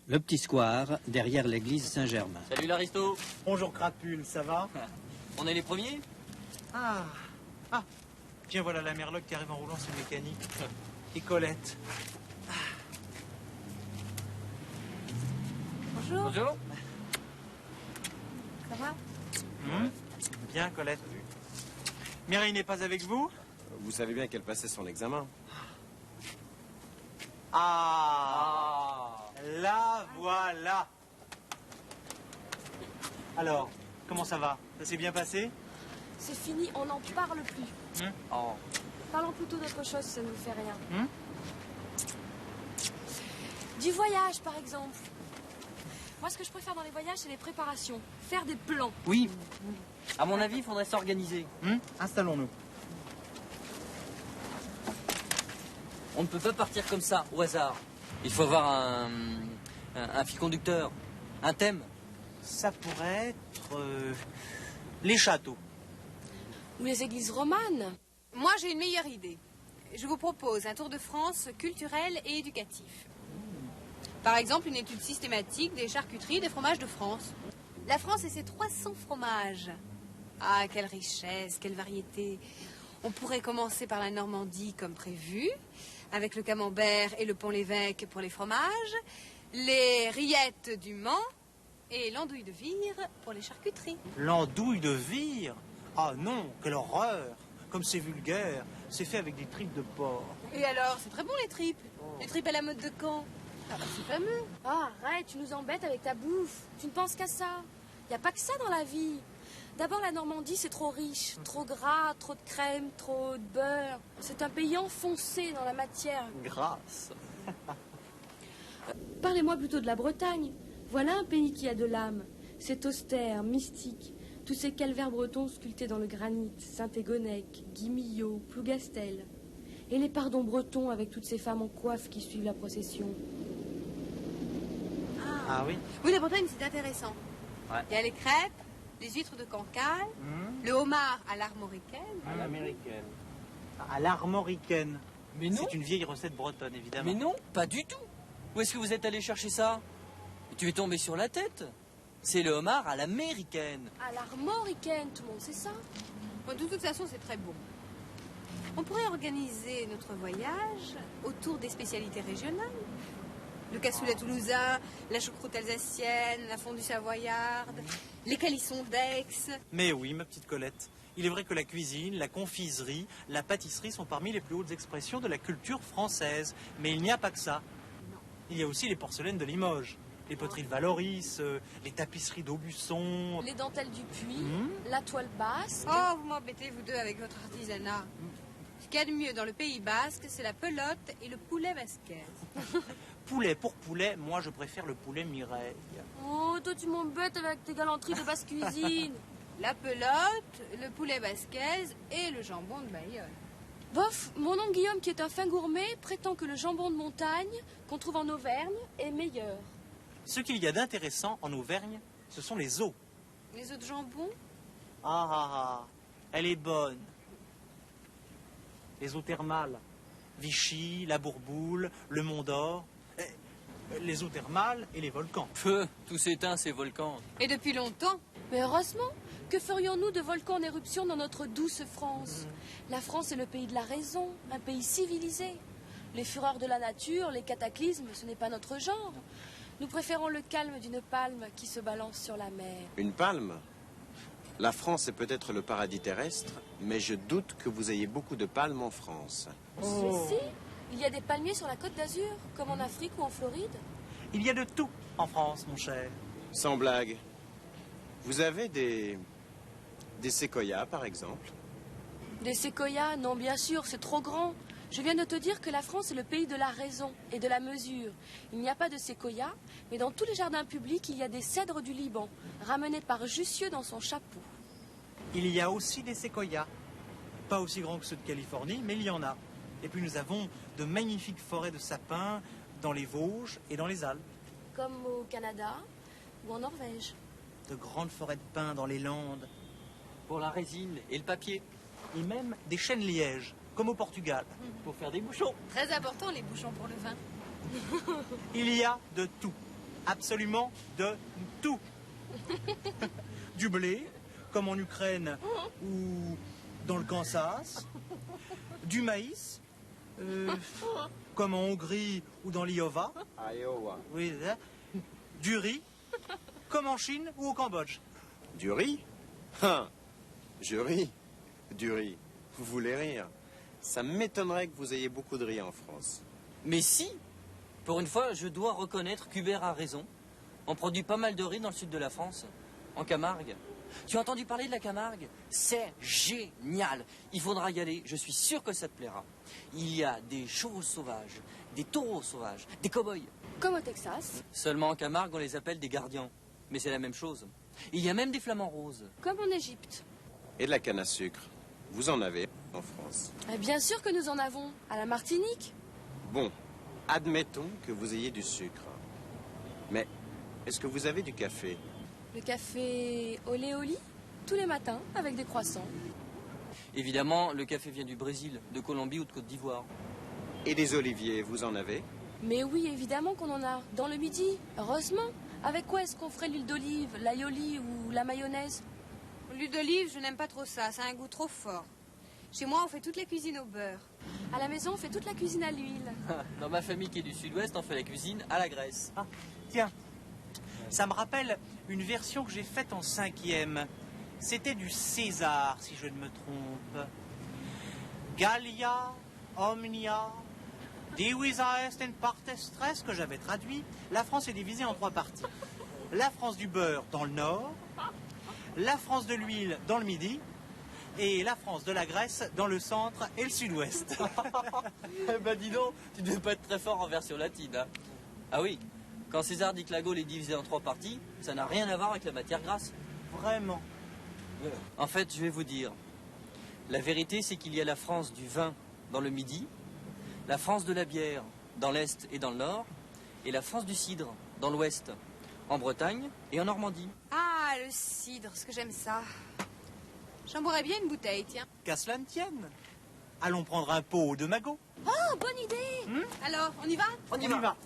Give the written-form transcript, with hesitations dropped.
Le petit square, derrière l'église Saint-Germain. Salut l'aristo. Bonjour Crapule, ça va? On est les premiers? Ah, tiens, voilà la Merloc qui arrive en roulant sur le mécanique. Et Colette. Bonjour. Bonjour. Ça va? Bien, Colette. Mireille n'est pas avec vous? Vous savez bien qu'elle passait son examen. La voilà. Alors, comment ça va? Ça s'est bien passé? C'est fini, on n'en parle plus. Oh. Parlons plutôt d'autre chose, ça ne nous fait rien. Hmm Du voyage, par exemple. Moi, ce que je préfère dans les voyages, c'est les préparations. Faire des plans. Oui. À mon avis, il faudrait s'organiser. Installons-nous. On ne peut pas partir comme ça, au hasard. Il faut avoir un fil conducteur, un thème. Ça pourrait être les châteaux. Ou les églises romanes. Moi, j'ai une meilleure idée. Je vous propose un tour de France culturel et éducatif. Par exemple, une étude systématique des charcuteries et des fromages de France. La France et ses 300 fromages. Ah, quelle richesse, quelle variété. On pourrait commencer par la Normandie comme prévu, avec le camembert et le pont-l'évêque pour les fromages, les rillettes du Mans et l'andouille de Vire pour les charcuteries. L'andouille de Vire? Ah non, quelle horreur! Comme c'est vulgaire, c'est fait avec des tripes de porc. Et alors, c'est très bon les tripes. Les tripes à la mode de Caen. Ah, c'est fameux. Ah, arrête, tu nous embêtes avec ta bouffe. Tu ne penses qu'à ça. Il n'y a pas que ça dans la vie. D'abord, la Normandie, c'est trop riche, trop gras, trop de crème, trop de beurre. C'est un pays enfoncé dans la matière. Grâce. Parlez-moi plutôt de la Bretagne. Voilà un pays qui a de l'âme. C'est austère, mystique. Tous ces calvaires bretons sculptés dans le granit, Saint-Égonec, Guimillot, Plougastel. Et les pardons bretons avec toutes ces femmes en coiffe qui suivent la procession. Ah oui? Oui, la Bretagne, c'est intéressant. Ouais. Il y a les crêpes, les huîtres de Cancale, le homard à l'armoricaine. À l'américaine. À l'armoricaine. Mais non. C'est une vieille recette bretonne, évidemment. Mais non, pas du tout. Où est-ce que vous êtes allé chercher ça? Tu es tombé sur la tête. C'est le homard à l'américaine. À l'armoricaine, tout le monde sait ça. Bon, de toute façon, c'est très bon. On pourrait organiser notre voyage autour des spécialités régionales. Le cassoulet toulousain, la choucroute alsacienne, la fondue savoyarde, les calissons d'Aix. Mais oui, ma petite Colette. Il est vrai que la cuisine, la confiserie, la pâtisserie sont parmi les plus hautes expressions de la culture française. Mais il n'y a pas que ça. Il y a aussi les porcelaines de Limoges, les poteries de Valoris, les tapisseries d'Aubusson. Les dentelles du Puy, la toile basque. Oh, vous m'embêtez, vous deux, avec votre artisanat. Ce qu'il y a de mieux dans le Pays Basque, c'est la pelote et le poulet basquez. Poulet pour poulet, moi je préfère le poulet Mireille. Oh, toi tu m'embêtes avec tes galanteries de basse cuisine. La pelote, le poulet basquez et le jambon de Bayonne. Bof, mon oncle Guillaume, qui est un fin gourmet, prétend que le jambon de montagne, qu'on trouve en Auvergne, est meilleur. Ce qu'il y a d'intéressant en Auvergne, ce sont les eaux. Les œufs de jambon? Elle est bonne. Les eaux thermales. Vichy, la Bourboule, le Mont d'Or. Les eaux thermales et les volcans. Peu, tout s'éteint, ces volcans. Et depuis longtemps. Mais heureusement, que ferions-nous de volcans en éruption dans notre douce France? La France est le pays de la raison, un pays civilisé. Les fureurs de la nature, les cataclysmes, ce n'est pas notre genre. Nous préférons le calme d'une palme qui se balance sur la mer. Une palme? La France est peut-être le paradis terrestre, mais je doute que vous ayez beaucoup de palmes en France. Si, il y a des palmiers sur la côte d'Azur, comme en Afrique ou en Floride. Il y a de tout en France, mon cher. Sans blague. Vous avez des séquoias, par exemple? Des séquoias, non bien sûr, c'est trop grand. Je viens de te dire que la France est le pays de la raison et de la mesure. Il n'y a pas de séquoias, mais dans tous les jardins publics, il y a des cèdres du Liban, ramenés par Jussieu dans son chapeau. Il y a aussi des séquoias. Pas aussi grands que ceux de Californie, mais il y en a. Et puis nous avons de magnifiques forêts de sapins dans les Vosges et dans les Alpes. Comme au Canada ou en Norvège. De grandes forêts de pins dans les Landes. Pour la résine et le papier. Et même des chênes lièges, comme au Portugal. Pour faire des bouchons. Très important, les bouchons pour le vin. Il y a de tout. absolument de tout. Du blé, comme en Ukraine ou dans le Kansas. Du maïs, comme en Hongrie ou dans l'Iowa. Iowa. Oui, c'est ça. Du riz, comme en Chine ou au Cambodge. Du riz? Hein, je ris. Du riz. Vous voulez rire? Ça m'étonnerait que vous ayez beaucoup de riz en France. Mais si, pour une fois, je dois reconnaître qu'Hubert a raison. On produit pas mal de riz dans le sud de la France, en Camargue. Tu as entendu parler de la Camargue? C'est génial. Il faudra y aller, je suis sûr que ça te plaira. Il y a des chevaux sauvages, des taureaux sauvages, des cow-boys. Comme au Texas, Seulement en Camargue, on les appelle des gardiens. Mais c'est la même chose. Il y a même des flamants roses. comme en Égypte. Et de la canne à sucre. Vous en avez en France. Eh bien sûr que nous en avons, à la Martinique. Bon, admettons que vous ayez du sucre. Mais est-ce que vous avez du café? Le café olé oli, tous les matins, avec des croissants. Évidemment, le café vient du Brésil, de Colombie ou de Côte d'Ivoire. Et des oliviers, vous en avez? Mais oui, évidemment qu'on en a. Dans le midi, heureusement. Avec quoi est-ce qu'on ferait l'huile d'olive, l'aioli ou la mayonnaise? L'huile d'olive, je n'aime pas trop ça, ça a un goût trop fort. Chez moi, on fait toutes les cuisines au beurre. À la maison, on fait toute la cuisine à l'huile. Dans ma famille qui est du sud-ouest, on fait la cuisine à la graisse. Ah, tiens, ça me rappelle une version que j'ai faite en 5e. C'était du César, si je ne me trompe. Gallia, omnia, divisa est in partes tres, que j'avais traduit. La France est divisée en 3 parties. La France du beurre dans le nord, la France de l'huile dans le midi, et la France de la Grèce dans le centre et le sud-ouest. Eh ben dis donc, tu devais pas être très fort en version latine. Hein. Ah oui, quand César dit que la Gaule est divisée en 3 parties, ça n'a rien à voir avec la matière grasse. Vraiment. En fait, je vais vous dire. La vérité, c'est qu'il y a la France du vin dans le midi, la France de la bière dans l'est et dans le nord, et la France du cidre dans l'ouest, en Bretagne et en Normandie. Ah, le cidre, ce que j'aime ça. J'en boirais bien une bouteille, tiens. Qu'à cela ne tienne. Allons prendre un pot de magot. Oh, bonne idée! Alors, on y va? On y va.